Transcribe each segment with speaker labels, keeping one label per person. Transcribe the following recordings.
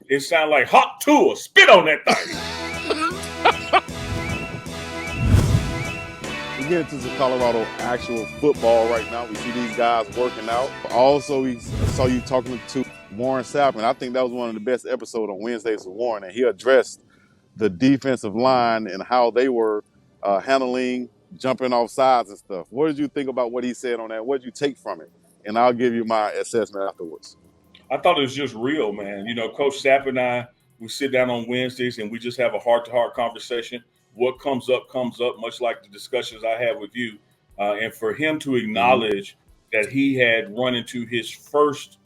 Speaker 1: it sounds like hot Tuah. Spit on that thing.
Speaker 2: We get into some Colorado actual football right now. We see these guys working out. Also, we saw you talking to Warren Sapp, and I think that was one of the best episodes on Wednesdays with Warren, and he addressed the defensive line and how they were handling jumping off sides and stuff. What did you think about what he said on that? What did you take from it? And I'll give you my assessment afterwards.
Speaker 1: I thought it was just real, man. You know, Coach Sapp and I, we sit down on Wednesdays and we just have a heart-to-heart conversation. What comes up, much like the discussions I have with you. And for him to acknowledge that he had run into his first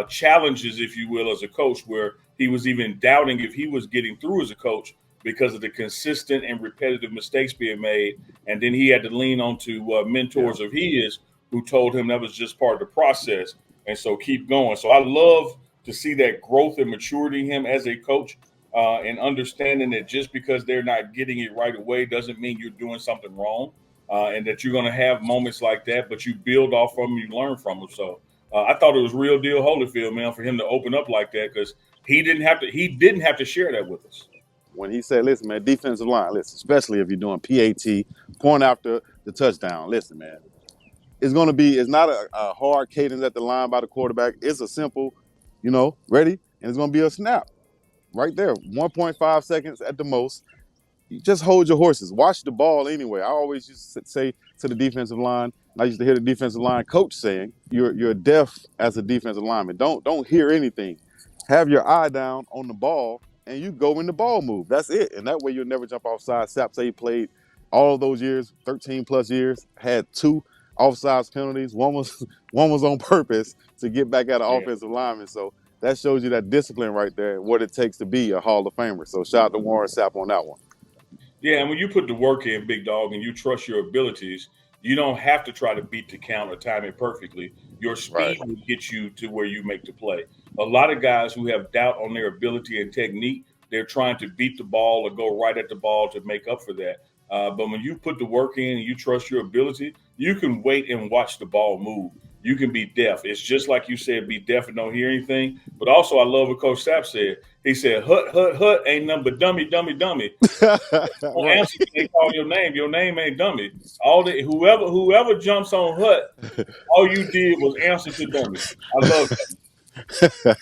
Speaker 1: challenges, if you will, as a coach, where he was even doubting if he was getting through as a coach because of the consistent and repetitive mistakes being made. And then he had to lean on to mentors of his who told him that was just part of the process. And so keep going. So I love to see that growth and maturity in him as a coach, and understanding that just because they're not getting it right away doesn't mean you're doing something wrong, and that you're going to have moments like that, but you build off from them, you learn from them. So I thought it was real deal Holyfield, man, for him to open up like that, because he didn't have to share that with us.
Speaker 2: When he said, listen, man, defensive line, listen, especially if you're doing PAT, point after the touchdown, listen, man, it's not a hard cadence at the line by the quarterback. It's a simple, ready, and it's going to be a snap right there, 1.5 seconds at the most. You just hold your horses. Watch the ball anyway. I always used to say to the defensive line, and I used to hear the defensive line coach saying, you're deaf as a defensive lineman. Don't hear anything. Have your eye down on the ball, and you go in the ball move. That's it. And that way you'll never jump offside. Sapp say he played all of those years, 13 plus years, had 2 offsides penalties. One was on purpose to get back at an offensive lineman. So that shows you that discipline right there, what it takes to be a Hall of Famer. So shout out to Warren Sapp on that one.
Speaker 1: Yeah, and when you put the work in, Big Dog, and you trust your abilities, you don't have to try to beat the count or time it perfectly. Your speed will get you to where you make the play. A lot of guys who have doubt on their ability and technique, they're trying to beat the ball or go right at the ball to make up for that. But when you put the work in and you trust your ability, you can wait and watch the ball move. You can be deaf. It's just like you said, be deaf and don't hear anything. But also, I love what Coach Sapp said. He said, hut, ain't nothing but dummy. Don't answer when they call your name. Your name ain't dummy. Whoever jumps on hut, all you did was answer to dummy. I love that.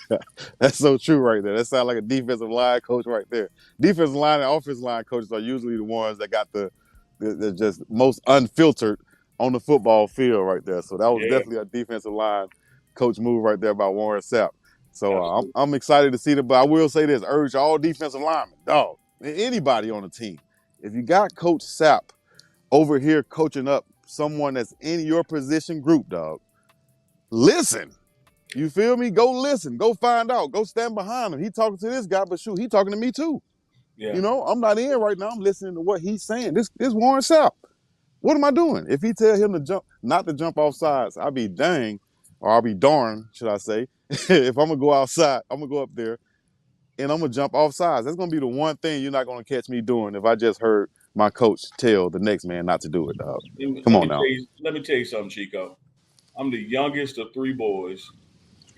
Speaker 2: That's so true right there. That sounds like a defensive line coach right there. Defensive line and offensive line coaches are usually the ones that got the just most unfiltered on the football field right there. So that was definitely a defensive line coach move right there by Warren Sapp. So I'm excited to see that. But I will say this, urge all defensive linemen, dog, anybody on the team, if you got Coach Sapp over here coaching up someone that's in your position group, dog, listen. You feel me? Go listen. Go find out. Go stand behind him. He talking to this guy, but shoot, he talking to me too. Yeah. I'm not in right now. I'm listening to what he's saying. This Warren Sapp. What am I doing? If he tell him to not to jump off sides, I'll be dang, or I'll be darn, should I say. If I'm gonna go outside, I'm gonna go up there and I'm gonna jump off sides. That's gonna be the one thing you're not gonna catch me doing if I just heard my coach tell the next man not to do it, dog. Come on now.
Speaker 1: Let me tell you something, Chico. I'm the youngest of 3 boys,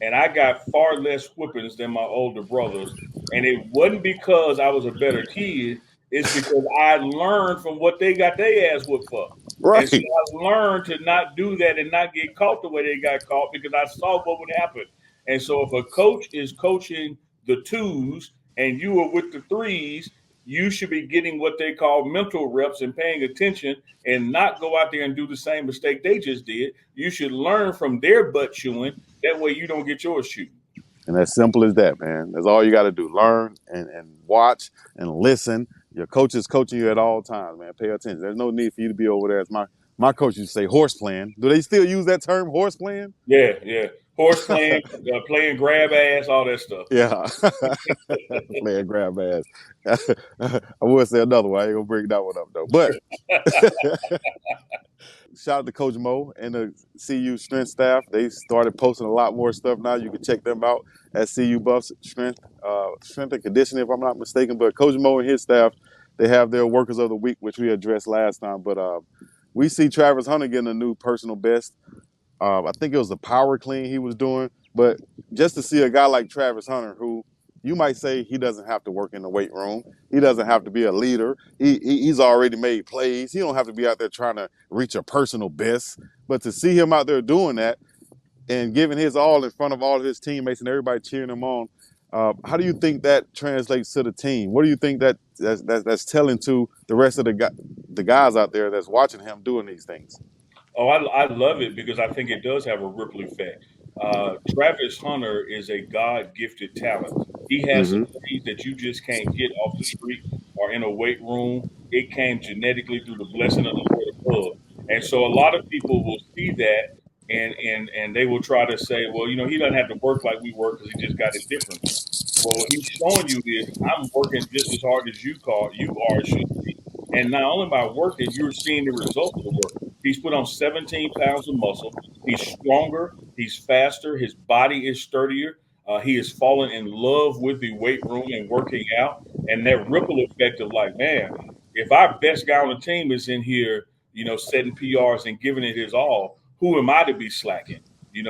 Speaker 1: and I got far less whippings than my older brothers. And it wasn't because I was a better kid. It's because I learned from what they got their ass whipped for.
Speaker 2: Right.
Speaker 1: And so I learned to not do that and not get caught the way they got caught, because I saw what would happen. And so if a coach is coaching the 2s and you are with the 3s, you should be getting what they call mental reps and paying attention, and not go out there and do the same mistake they just did. You should learn from their butt chewing. That way you don't get yours chewed.
Speaker 2: And as simple as that, man. That's all you got to do. Learn and watch and listen. Your coach is coaching you at all times, man. Pay attention. There's no need for you to be over there. As my coach used to say, horse playing. Do they still use that term, horse playing?
Speaker 1: Yeah. Horse playing, playing grab ass, all that stuff.
Speaker 2: Yeah. Playing grab ass. I would say another one. I ain't going to bring that one up, though. But shout out to Coach Mo and the CU strength staff. They started posting a lot more stuff now. You can check them out at CU Buffs Strength and Conditioning, if I'm not mistaken. But Coach Mo and his staff, they have their Workers of the Week, which we addressed last time. But we see Travis Hunter getting a new personal best. I think it was the power clean he was doing. But just to see a guy like Travis Hunter, who you might say he doesn't have to work in the weight room. He doesn't have to be a leader. He's already made plays. He don't have to be out there trying to reach a personal best. But to see him out there doing that and giving his all in front of all of his teammates and everybody cheering him on, how do you think that translates to the team? What do you think that's telling to the rest of the guys out there that's watching him doing these things?
Speaker 1: Oh, I love it because I think it does have a ripple effect. Travis Hunter is a God gifted talent. He has some
Speaker 2: Mm-hmm.
Speaker 1: things that you just can't get off the street or in a weight room. It came genetically through the blessing of the Lord above. And so a lot of people will see that and they will try to say, well, he doesn't have to work like we work because he just got it differently. Well, what he's showing you is I'm working just as hard as you are should be. And not only by working, you're seeing the result of the work. He's put on 17 pounds of muscle. He's stronger. He's faster. His body is sturdier. He has fallen in love with the weight room and working out. And that ripple effect of like, man, if our best guy on the team is in here, setting PRs and giving it his all, who am I to be slacking?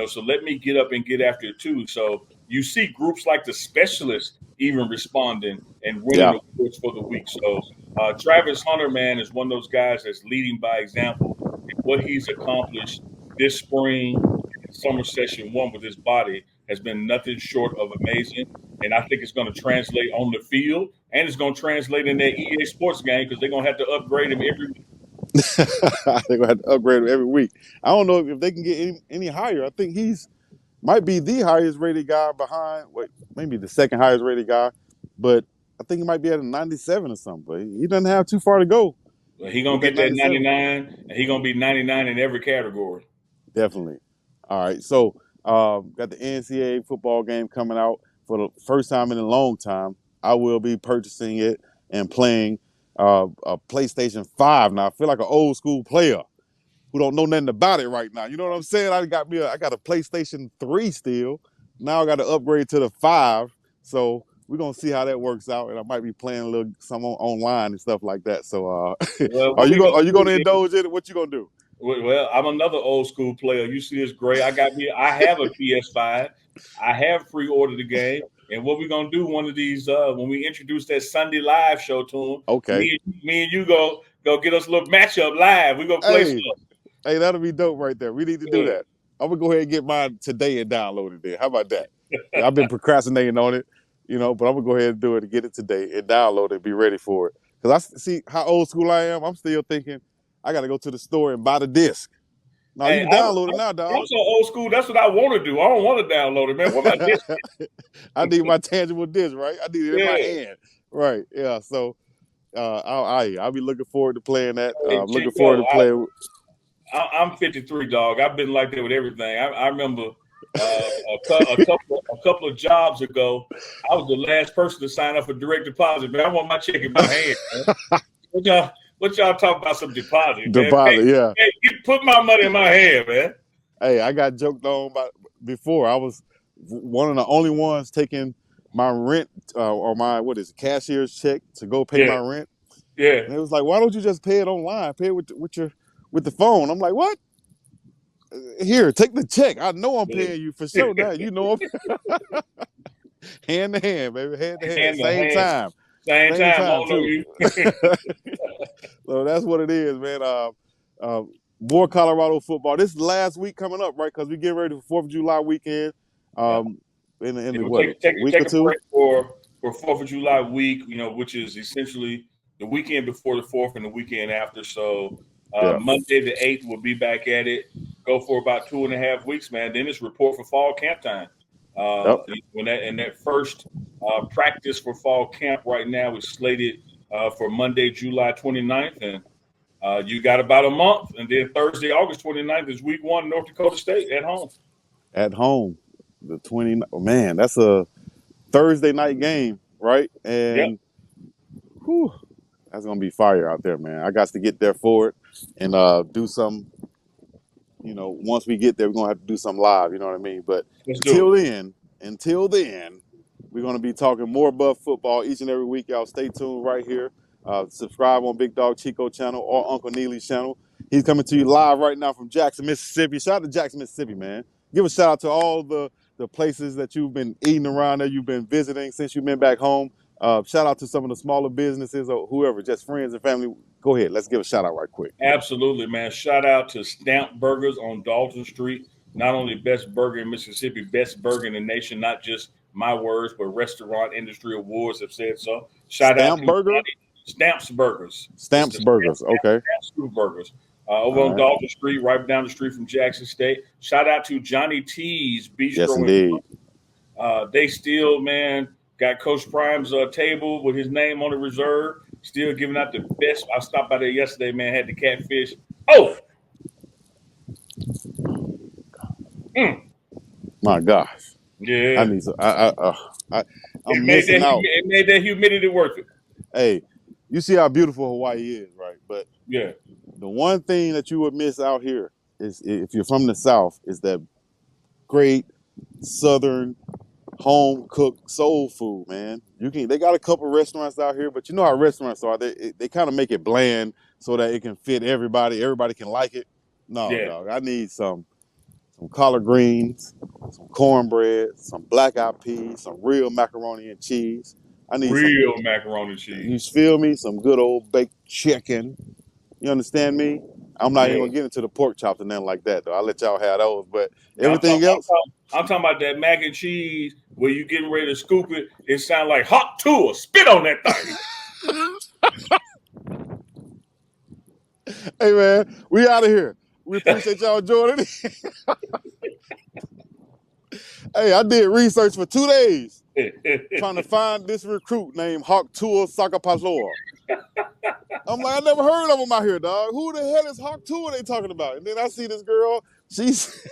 Speaker 1: So let me get up and get after it too. So you see groups like the specialists even responding and winning
Speaker 2: Yeah.
Speaker 1: awards for the week. So Travis Hunter, man, is one of those guys that's leading by example. And what he's accomplished this spring, summer session one with his body has been nothing short of amazing. And I think it's going to translate on the field and it's going to translate in that EA Sports game because they're going to have to upgrade him every week.
Speaker 2: They're gonna have to upgrade him every week. I don't know if they can get any higher. I think he's might be the highest rated guy behind, maybe the second highest rated guy, but I think he might be at a 97 or something. But he doesn't have too far to go
Speaker 1: He's going
Speaker 2: with
Speaker 1: to
Speaker 2: that
Speaker 1: get that
Speaker 2: 97.
Speaker 1: 99 and he's going to be 99 in every category.
Speaker 2: Definitely. All right. So got the NCAA football game coming out for the first time in a long time. I will be purchasing it and playing a PlayStation 5. Now I feel like an old school player who don't know nothing about it right now. You know what I'm saying? I got a PlayStation 3 still. Now I got to upgrade to the 5. So we're gonna see how that works out, and I might be playing a little some online and stuff like that. So
Speaker 1: Well,
Speaker 2: are
Speaker 1: what we
Speaker 2: are
Speaker 1: going
Speaker 2: you
Speaker 1: to do
Speaker 2: gonna
Speaker 1: is,
Speaker 2: indulge in it? What you gonna do?
Speaker 1: well, I'm another old school player. You see this gray? I have a PS5. I have pre-ordered the game. And what we're gonna do one of these when we introduce that Sunday live show to him,
Speaker 2: Okay.
Speaker 1: me and you go get us a little matchup live. We're gonna play
Speaker 2: Hey,
Speaker 1: some.
Speaker 2: hey, that'll be dope right there. We need to do
Speaker 1: Yeah.
Speaker 2: that. I'm gonna go ahead and get mine today and download it. Then, how about that? Yeah, I've been procrastinating on it, but I'm gonna go ahead and do it and get it today and download it and be ready for it. Because I see how old school I am. I'm still thinking I got to go to the store and buy the disc. No, you
Speaker 1: Hey,
Speaker 2: can download it now,
Speaker 1: I'm
Speaker 2: dog.
Speaker 1: so old school. That's what I want to do. I don't want to download it, man. What about this?
Speaker 2: I need my tangible disc, right? I need it in my
Speaker 1: Yeah.
Speaker 2: hand, right? Yeah. So I'll be looking forward to playing that.
Speaker 1: Hey,
Speaker 2: Looking forward
Speaker 1: Chico,
Speaker 2: to playing.
Speaker 1: I'm 53, dog. I've been like that with everything. I remember a couple of jobs ago, I was the last person to sign up for direct deposit. Man, I want my check in my hand. Man. What y'all talk about some deposit, man?
Speaker 2: Deposit, yeah.
Speaker 1: Put my money in my hand, man.
Speaker 2: Hey, I got joked on about before. I was one of the only ones taking my rent or my cashier's check to go pay
Speaker 1: Yeah,
Speaker 2: my rent,
Speaker 1: yeah.
Speaker 2: and it was like, why don't you just pay it online? Pay it with the phone. I'm like, what? Here, take the check. I know I'm paying you for sure now. You know, hand to hand, baby, hand to hand,
Speaker 1: Hand to
Speaker 2: same
Speaker 1: hand,
Speaker 2: time,
Speaker 1: same
Speaker 2: same
Speaker 1: time. I
Speaker 2: time
Speaker 1: don't know
Speaker 2: too.
Speaker 1: you.
Speaker 2: So that's what it is, man. More Colorado football. This last week coming up, right? Because we get ready for 4th of July weekend.
Speaker 1: Yeah.
Speaker 2: In
Speaker 1: Yeah,
Speaker 2: the
Speaker 1: we'll
Speaker 2: what, a week or
Speaker 1: take a
Speaker 2: two?
Speaker 1: break for 4th of July week, which is essentially the weekend before the 4th and the weekend after. So
Speaker 2: Yeah.
Speaker 1: Monday the 8th we'll be back at it. Go for about 2.5 weeks, man. Then it's report for fall camp time.
Speaker 2: Yep.
Speaker 1: When that first practice for fall camp right now is slated for Monday, July 29th, and you got about a month, and then Thursday, August 29th is week one, North Dakota State at home.
Speaker 2: At home, the 20. Oh, man, that's a Thursday night game, right?
Speaker 1: Yep,
Speaker 2: And whew, that's gonna be fire out there, man. I got to get there for it and do some. Once we get there, we're gonna have to do some live. You know what I mean? But
Speaker 1: let's do
Speaker 2: until
Speaker 1: it.
Speaker 2: then, until then, we're gonna be talking more Buff football each and every week. Y'all stay tuned right here. Subscribe on BiggDoggChico channel or Uncle Neely's channel. He's coming to you live right now from Jackson, Mississippi. Shout out to Jackson, Mississippi, man. Give a shout out to all the the places that you've been eating around there, you've been visiting since you've been back home. Shout out to some of the smaller businesses or whoever, just friends and family. Go ahead, let's give a shout out right quick.
Speaker 1: Absolutely, man. Shout out to Stamp Burgers on Dalton Street. Not only best burger in Mississippi, best burger in the nation, not just my words, but restaurant industry awards have said so. Shout out
Speaker 2: Stamp
Speaker 1: to
Speaker 2: Burger?
Speaker 1: Stamps Burgers.
Speaker 2: Stamps Burgers, okay.
Speaker 1: Stamps Burgers. Over
Speaker 2: All
Speaker 1: on
Speaker 2: right.
Speaker 1: Dalton Street, right down the street from Jackson State. Shout out to Johnny T's Bistro.
Speaker 2: Yes, indeed.
Speaker 1: They still, man, got Coach Prime's table with his name on the reserve. Still giving out the best. I stopped by there yesterday, man. Had the catfish. Oh,
Speaker 2: my gosh.
Speaker 1: yeah.
Speaker 2: I need some. I'm missing out.
Speaker 1: It made that humidity worth it.
Speaker 2: Hey, you see how beautiful Hawaii is, right? But
Speaker 1: Yeah,
Speaker 2: the one thing that you would miss out here is, if you're from the South, is that great Southern home cooked soul food, man. They got a couple restaurants out here, but you know how restaurants are. They kind of make it bland so that it can fit everybody. Everybody can like it. No,
Speaker 1: yeah.
Speaker 2: dog. I need some collard greens, some cornbread, some black eyed peas, some real macaroni and cheese. I need
Speaker 1: Real macaroni and cheese.
Speaker 2: You feel me? Some good old baked chicken. You understand me? I'm not even gonna get into the pork chops and nothing like that, though. I'll let y'all have those. But everything else,
Speaker 1: I'm talking about that mac and cheese where you getting ready to scoop it. It sounds like hot Tuah. Spit on that thing.
Speaker 2: Hey man, we out of here. We appreciate y'all joining. Hey, I did research for 2 days trying to find this recruit named Hawk Tuah Sakapaloa. I'm like, I never heard of him out here, dog. Who the hell is Hawk Tuah they talking about? And then I see this girl. She's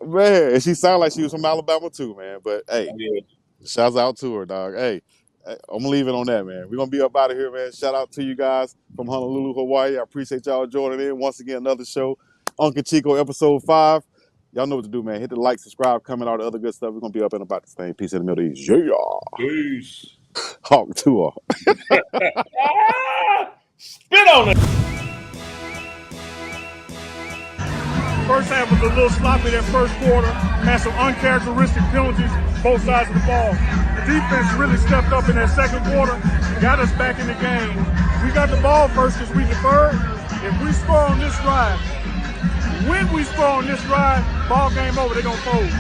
Speaker 2: man, and she sounded like she was from Alabama too, man. But hey, shouts out to her, dog. Hey, I'm gonna leave it on that, man. We're gonna be up out of here, man. Shout out to you guys from Honolulu, Hawaii. I appreciate y'all joining in. Once again, another show, Uncle Chico, episode 5. Y'all know what to do, man. Hit the like, subscribe, comment, all the other good stuff. We're gonna be up and about this thing. Peace in the Middle East. Yeah.
Speaker 1: Peace.
Speaker 2: Hawk Tuah.
Speaker 1: Spit on it.
Speaker 3: First half was a little sloppy that first quarter. Had some uncharacteristic penalties, both sides of the ball. The defense really stepped up in that second quarter, got us back in the game. We got the ball first because we deferred. If we score on this drive, when we score on this drive, ball game over, they're going to fold.